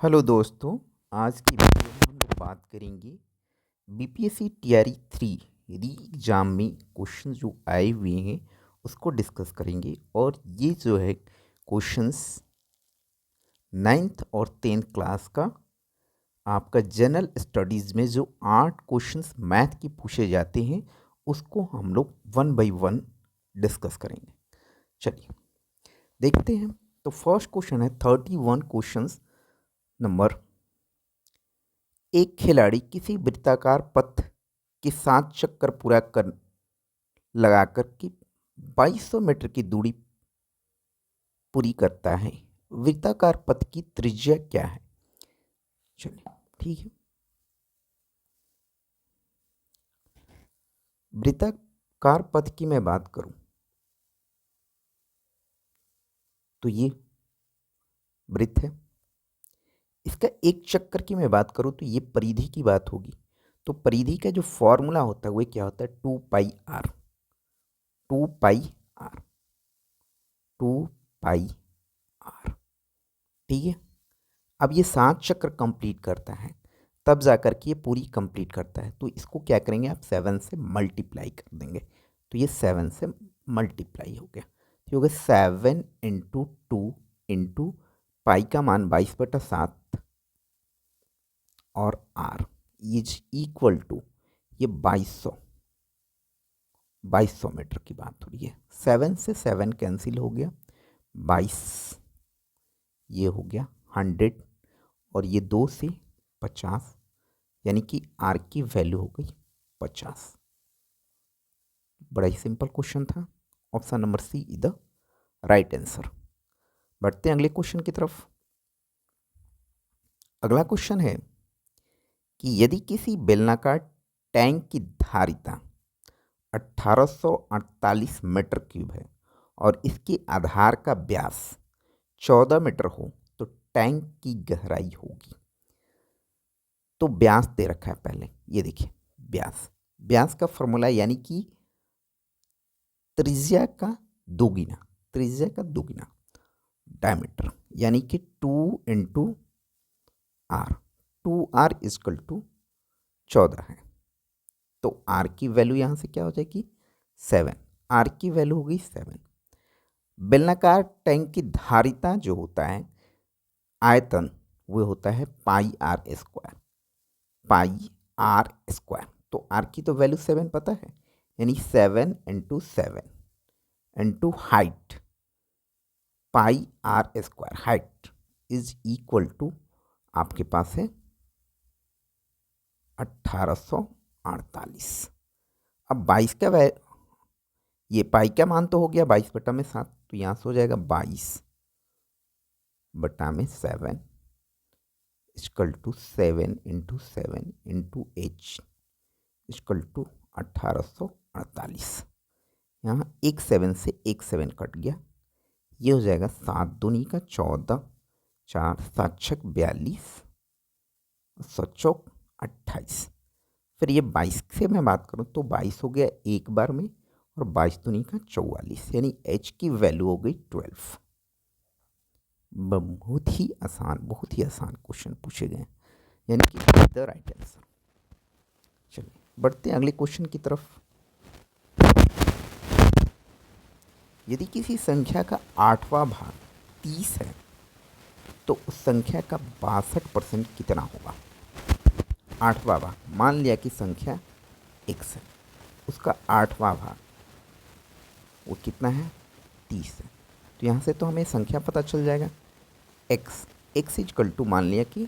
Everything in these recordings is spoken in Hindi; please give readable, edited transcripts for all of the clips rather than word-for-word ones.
हेलो दोस्तों। आज की वीडियो में हम लोग बात करेंगे बीपीएससी टीआरई 3 री एग्ज़ाम में क्वेश्चन जो आए हुए हैं उसको डिस्कस करेंगे। और ये जो है क्वेश्चंस 9th और 10th क्लास का आपका जनरल स्टडीज़ में जो 8 क्वेश्चंस मैथ के पूछे जाते हैं उसको हम लोग 1 बाय 1 डिस्कस करेंगे। चलिए देखते हैं। तो फर्स्ट क्वेश्चन है 31 क्वेश्चंस नंबर। एक खिलाड़ी किसी वृत्ताकार पथ के 7 चक्कर पूरा कर लगाकर के 2200 मीटर की दूरी पूरी करता है। वृत्ताकार पथ की त्रिज्या क्या है? चलिए ठीक है। वृत्ताकार पथ की मैं बात करूं तो ये वृत्त है। इसका एक चक्कर की मैं बात करूं तो ये परिधि की बात होगी। तो परिधि का जो फॉर्मूला होता है वो क्या होता है? 2 pi R. 2 pi R. 2 pi R. ठीक है। अब ये 7 चक्र कंप्लीट करता है तब जाकर के ये पूरी कंप्लीट करता है। तो इसको क्या करेंगे आप? 7 से मल्टीप्लाई कर देंगे। तो ये 7 से मल्टीप्लाई हो गया। तो हो गया 7 × 2 इंटू पाई का मान 22/7 और आर इज इक्वल टू ये 2200 मीटर की बात हो रही है। 7 से 7 कैंसिल हो गया, 22 ये हो गया 100 और ये 2 से 50, यानी कि आर की वैल्यू हो गई 50। बड़ा ही सिंपल क्वेश्चन था। Option number C is the right answer. बढ़ते हैं अगले क्वेश्चन की तरफ। अगला क्वेश्चन है कि यदि किसी बेलनाकार टैंक की धारिता 1848 मीटर क्यूब है और इसके आधार का व्यास 14 मीटर हो तो टैंक की गहराई होगी। तो व्यास दे रखा है पहले, ये देखिए व्यास। व्यास का फॉर्मूला यानी कि त्रिज्या का दोगुना, त्रिज्या का दोगुना डायमीटर, यानी कि 2 × आर। 2r इजकल टू 14 है। तो आर की वैल्यू यहाँ से क्या हो जाएगी? 7। आर की वैल्यू हो गई 7। बेलनाकार टैंक की धारिता जो होता है आयतन वो होता है πr²। πr²। तो आर की तो वैल्यू 7 पता है, यानी 7 × 7 into height πr²। Height is equal to आपके पास है 1848। अब 22 का ये पाई का मान तो हो गया 22/7, तो यहाँ से हो जाएगा 22/7 equal to 7 × 7 into h equal to 1848। यहाँ एक 7 से एक 7 कट गया, ये हो जाएगा 7 दूनी का 14, 4 7 6 42, 7 28। फिर ये 22 से मैं बात करूँ तो 22 हो गया एक बार में और 22 दूनी का 44, यानी h की वैल्यू हो गई 12। बहुत ही आसान क्वेश्चन पूछे गए, यानी कि द राइट आंसर। चलिए बढ़ते हैं अगले क्वेश्चन की तरफ। यदि किसी संख्या का 8वां भाग 30 है तो उस संख्या का 62% कितना होगा? 8वां भाग, मान लिया कि संख्या x है, उसका 8वां भाग वो कितना है? 30 है। तो यहाँ से तो हमें संख्या पता चल जाएगा x इक्वल टू, मान लिया कि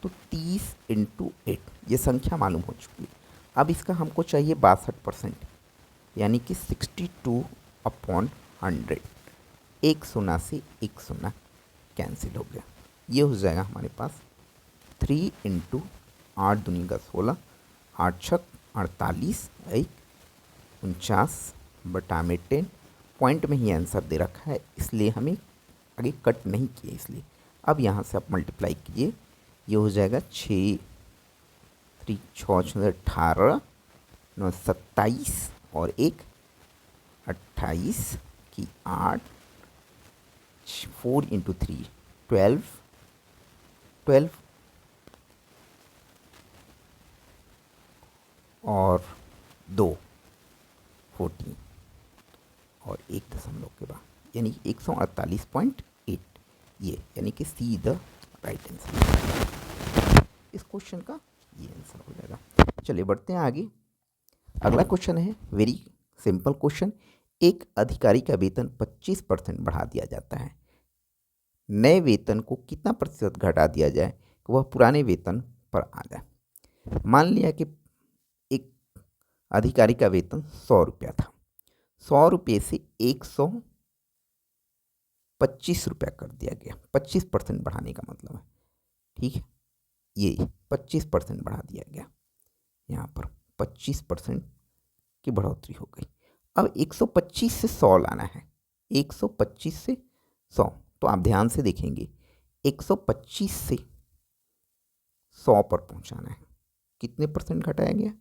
तो 30 × 8, ये संख्या मालूम हो चुकी है। अब इसका हमको चाहिए 62%, यानी कि 62/100। एक शून्य से एक शून्य कैंसिल हो गया, ये हो जाएगा हमारे पास 3 × 8 दूनी का 16, 8 6 48, 1 49/10। पॉइंट में ही आंसर दे रखा है, इसलिए हमें आगे कट नहीं किए। इसलिए अब यहाँ से आप मल्टीप्लाई कीजिए, ये हो जाएगा 6 3 6 6 18 9 27 और 1 28 की 8, 4 × 3 12, 12 और 2 14 और 1 के बाद यानी 148.8, ये यानी कि सी द राइट आंसर। इस क्वेश्चन का ये आंसर हो जाएगा। चलिए बढ़ते हैं आगे। अगला क्वेश्चन है वेरी सिंपल क्वेश्चन। एक अधिकारी का वेतन 25% बढ़ा दिया जाता है, नए वेतन को कितना प्रतिशत घटा दिया जाए कि वह पुराने वेतन पर आ जाए। मान लिया कि एक अधिकारी का वेतन 100 रुपया था, 100 रुपये से 125 रुपया कर दिया गया, 25% बढ़ाने का मतलब है, ठीक है, ये 25% बढ़ा दिया गया, यहाँ पर 25% की बढ़ोतरी हो गई। अब 125 से 100 लाना है, 125 से 100, तो आप ध्यान से देखेंगे 125 से 100 पर पहुंचाना है। कितने परसेंट घटाया गया,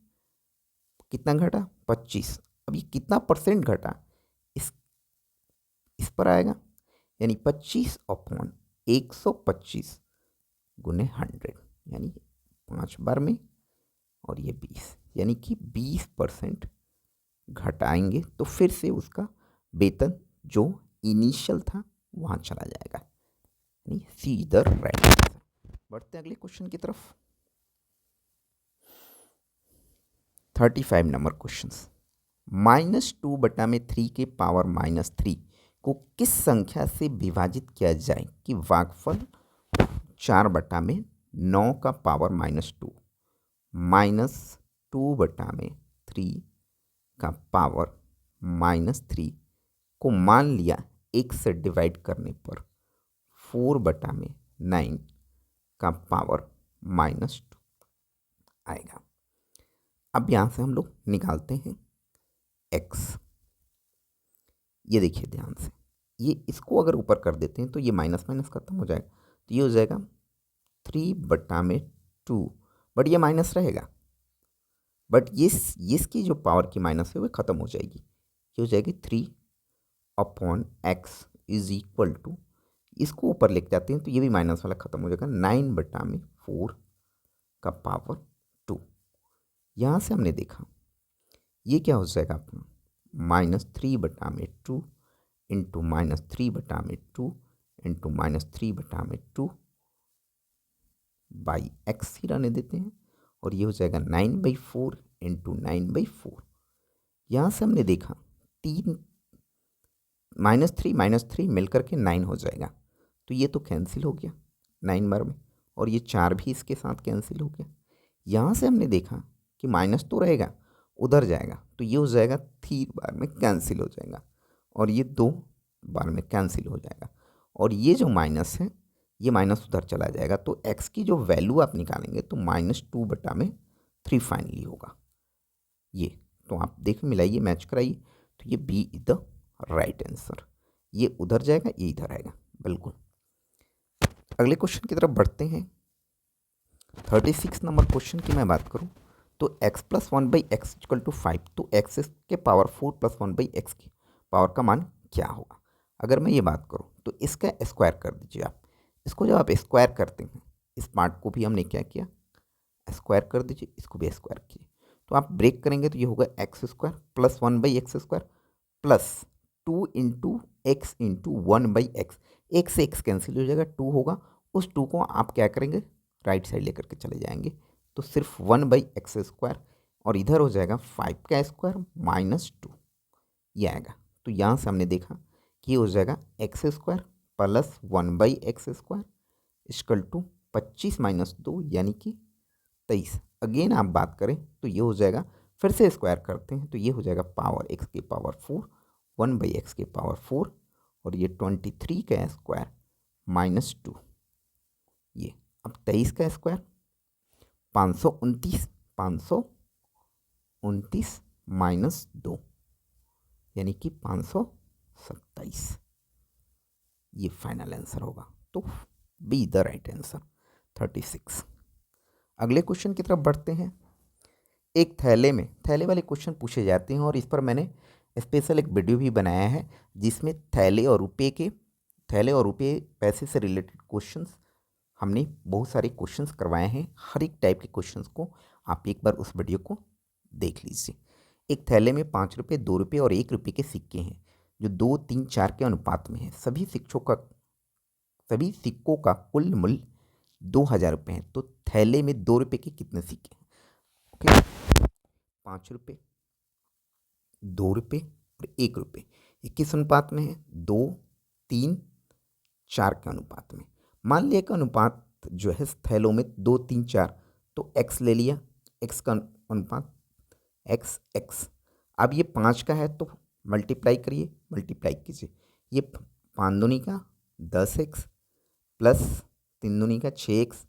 कितना घटा, 25। अब ये कितना परसेंट घटा इस पर आएगा, यानी 25 अपॉन 125 गुने 100, यानी 5 बार में, और ये 20, यानी कि 20% घटाएंगे तो फिर से उसका वेतन जो इनिशियल था वहाँ चला जाएगा, यानी सी द राइट आंसर। बढ़ते हैं अगले क्वेश्चन की तरफ। 35 नंबर क्वेश्चन। -2/3 के पावर -3 को किस संख्या से विभाजित किया जाए कि भागफल 4/9 का पावर -2, -2/3 का पावर -3 को मान लिया 1 से डिवाइड करने पर 4/9 का पावर -2 आएगा। अब यहाँ से हम लोग निकालते हैं x। ये देखिए ध्यान से, ये इसको अगर ऊपर कर देते हैं तो ये माइनस माइनस खत्म हो जाएगा, तो ये हो जाएगा 3/2, बट ये माइनस रहेगा, बट ये इसकी जो पावर की माइनस है वो ख़त्म हो जाएगी, ये हो जाएगी 3/x इज इक्वल टू, इसको ऊपर लेके जाते हैं तो ये भी माइनस वाला ख़त्म हो जाएगा, 9/4 का पावर 2। यहाँ से हमने देखा ये क्या हो जाएगा अपना, -3/2 इंटू -3/2 इंटू -3/2 बाई एक्स ही रहने देते हैं, और ये हो जाएगा 9/4 इंटू 9/4। यहाँ से हमने देखा 3 -3 मिलकर के 9 हो जाएगा, तो ये तो कैंसिल हो गया 9 बार में, और ये 4 भी इसके साथ कैंसिल हो गया। यहाँ से हमने देखा कि माइनस तो रहेगा, उधर जाएगा, तो ये हो जाएगा 3 बार में कैंसिल हो जाएगा, और ये 2 बार में कैंसिल हो जाएगा, और ये जो माइनस है ये माइनस उधर चला जाएगा, तो x की जो वैल्यू आप निकालेंगे तो -2/3 फाइनली होगा। ये तो आप देख मिलाइए, मैच कराइए, तो ये B is the right answer. ये उधर जाएगा, ये इधर आएगा, बिल्कुल। अगले क्वेश्चन की तरफ बढ़ते हैं। 36 नंबर क्वेश्चन की मैं बात करूं तो x + 1/x = 5, तो x के पावर 4 + 1/x की पावर का मान क्या होगा। अगर मैं ये बात करूं तो इसका स्क्वायर कर दीजिए आप। इसको जब आप स्क्वायर करते हैं, इस पार्ट को भी हमने क्या किया, स्क्वायर कर दीजिए, इसको भी स्क्वायर कीजिए, तो आप ब्रेक करेंगे तो ये होगा x² + 1/x² plus 2 × x × 1/x, एक से x कैंसिल हो जाएगा, 2 होगा, उस 2 को आप क्या करेंगे राइट साइड लेकर के चले जाएंगे, तो सिर्फ 1/x², और इधर हो जाएगा 5 का स्क्वायर -2, ये आएगा। तो यहाँ से हमने देखा कि ये हो जाएगा x² + 1/x² = 25 - 2 यानी कि 23। अगेन आप बात करें तो ये हो जाएगा, फिर से स्क्वायर करते हैं तो ये हो जाएगा पावर x की पावर 4 1/x की पावर 4, और ये 23 का स्क्वायर -2, ये अब 23 का स्क्वायर 529 -2 यानी कि 527, ये फाइनल आंसर होगा, तो बी द राइट आंसर 36। अगले क्वेश्चन की तरफ बढ़ते हैं। एक थैले वाले क्वेश्चन पूछे जाते हैं, और इस पर मैंने स्पेशल एक वीडियो भी बनाया है जिसमें थैले और रुपये पैसे से रिलेटेड क्वेश्चंस हमने बहुत सारे क्वेश्चंस करवाए हैं। हर एक टाइप के क्वेश्चंस को आप एक बार उस वीडियो को देख लीजिए। एक थैले में 5 रुपये, 2 रुपये और 1 रुपये के सिक्के हैं जो 2, 3, 4 के अनुपात में है। सभी सिक्कों का कुल मूल्य 2000 रुपये है। तो थैले में 2 रुपये के कितने सिक्के हैं? ओके, 5 रुपये, 2 रुपये और 1 रुपये। ये किस अनुपात में है? 2, 3, 4 के अनुपात में। मान लिया कि अनुपात जो है थैलों में 2, 3, 4, तो x ले लिया, x का अनुपात x। अब ये 5 का है तो मल्टीप्लाई कीजिए। ये 5 दूनी का 10x प्लस 3 दूनी का 6x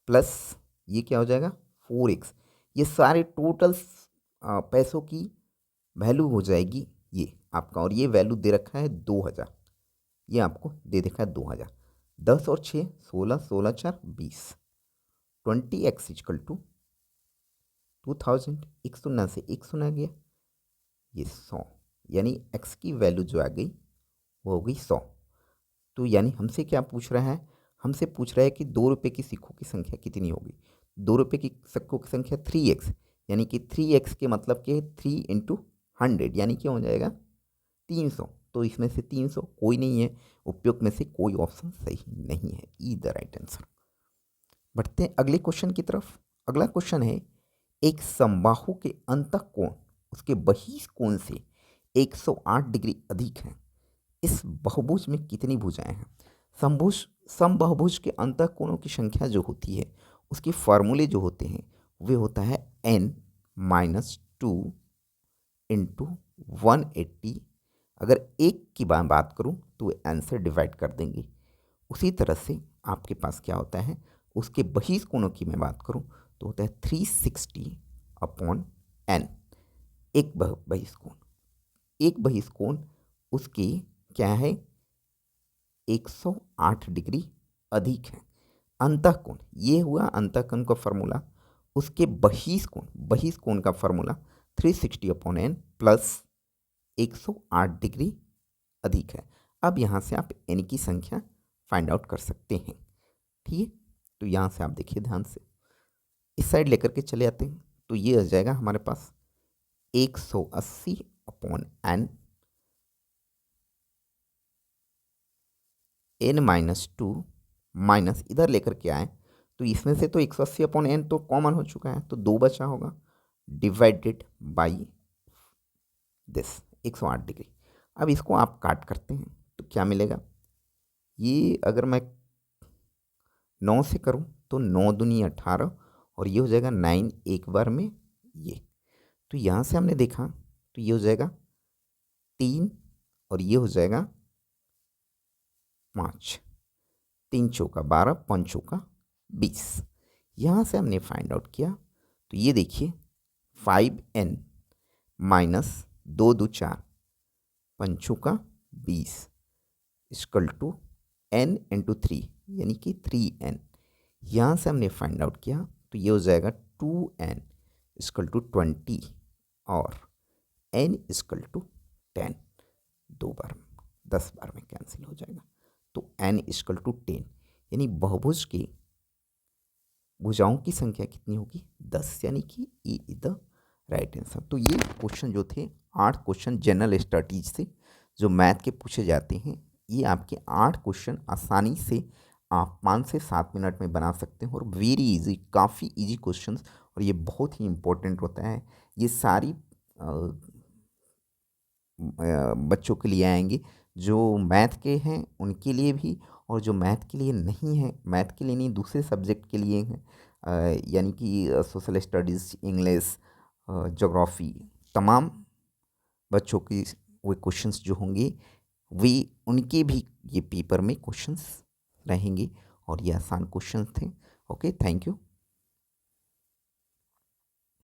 प्लस ये क्या हो जाएगा 4x। ये सारे टोटल पैसों की वैल्यू हो जाएगी ये आपका, और ये वैल्यू दे रखा है 2000। ये आपको दे देखा है 2000। 10 और 6 16, 16 4 20, 20x इक्वल टू 2000। 1 से 1 शून्य गया, ये 100, यानी x की वैल्यू जो आ गई वो हो गई 100। तो यानी हमसे क्या पूछ रहा है? हमसे पूछ रहा है कि 2 रुपये की सिक्कों की संख्या कितनी होगी। 2 रुपये की सिक्कों की संख्या 3x, यानी कि 3x के मतलब कि 3 × 100, यानी क्या हो जाएगा 300। तो इसमें से 300 कोई नहीं है, उपयुक्त में से कोई ऑप्शन सही नहीं है, ई द राइट आंसर। बढ़ते हैं अगले क्वेश्चन की तरफ। अगला क्वेश्चन है, एक समबाहु के अंतः कोण उसके बहिष कोण से 108 डिग्री अधिक है। इस बहुभुज में कितनी भुजाएं हैं? समबाहुभुज के अंतः कोणों की संख्या जो होती है उसके फार्मूले जो होते हैं वे होता है n - 2 × 180। अगर एक की बात करूं तो n से डिवाइड कर देंगे। उसी तरह से आपके पास क्या होता है, उसके बहिष कोणों की मैं बात करूं तो होता है 360/n। एक बहिष कोण उसकी क्या है 108 डिग्री अधिक है। अंतःकोण, ये हुआ अंतःकोण का फॉर्मूला। उसके बहिष कोण का फॉर्मूला 360/n प्लस 108 डिग्री अधिक है। अब यहाँ से आप n की संख्या फाइंड आउट कर सकते हैं। ठीक है, तो यहाँ से आप देखिए ध्यान से, इस साइड लेकर के चले आते हैं तो ये आ जाएगा हमारे पास 180/n n-2 माइनस इधर लेकर के आए तो इसमें से तो 180/n तो कॉमन हो चुका है, तो 2 बचा होगा, डिवाइडेड बाई दिस 108 डिग्री। अब इसको आप काट करते हैं तो क्या मिलेगा, ये अगर मैं 9 से करूं तो 9 दूनी 18 और ये हो जाएगा 9 एक बार में ये। तो यहाँ से हमने देखा तो ये हो जाएगा 3 और ये हो जाएगा 5, 3 चौका 12, 5 चौका 20। यहाँ से हमने फाइंड आउट किया तो ये देखिए 5n माइनस 2 2 4, 5 चौका 20 इक्वल टू n × 3 यानी कि 3n। यहाँ से हमने फाइंड आउट किया तो ये हो जाएगा 2n इक्वल टू 20 और n इक्वल टू 10। 2 बार 10 बार में कैंसिल हो जाएगा, तो n इक्वल टू 10, यानी बहुभुज की भुजाओं की संख्या कितनी होगी 10, यानी कि E is the right answer. तो ये क्वेश्चन जो थे 8 क्वेश्चन जनरल स्टडीज से जो मैथ के पूछे जाते हैं, ये आपके 8 क्वेश्चन आसानी से आप 5 से 7 मिनट में बना सकते हैं और वेरी इजी, काफ़ी इजी क्वेश्चंस, और ये बहुत ही इम्पोर्टेंट होता है। ये सारी बच्चों के लिए आएंगे जो मैथ के हैं उनके लिए भी, और जो मैथ के लिए नहीं है, मैथ के लिए नहीं दूसरे सब्जेक्ट के लिए हैं, यानी कि सोशल स्टडीज़, इंग्लिश, ज्योग्राफी, तमाम बच्चों की वो क्वेश्चंस जो होंगे वे उनके भी ये पेपर में क्वेश्चंस रहेंगे, और ये आसान क्वेश्चंस थे। Okay, thank you.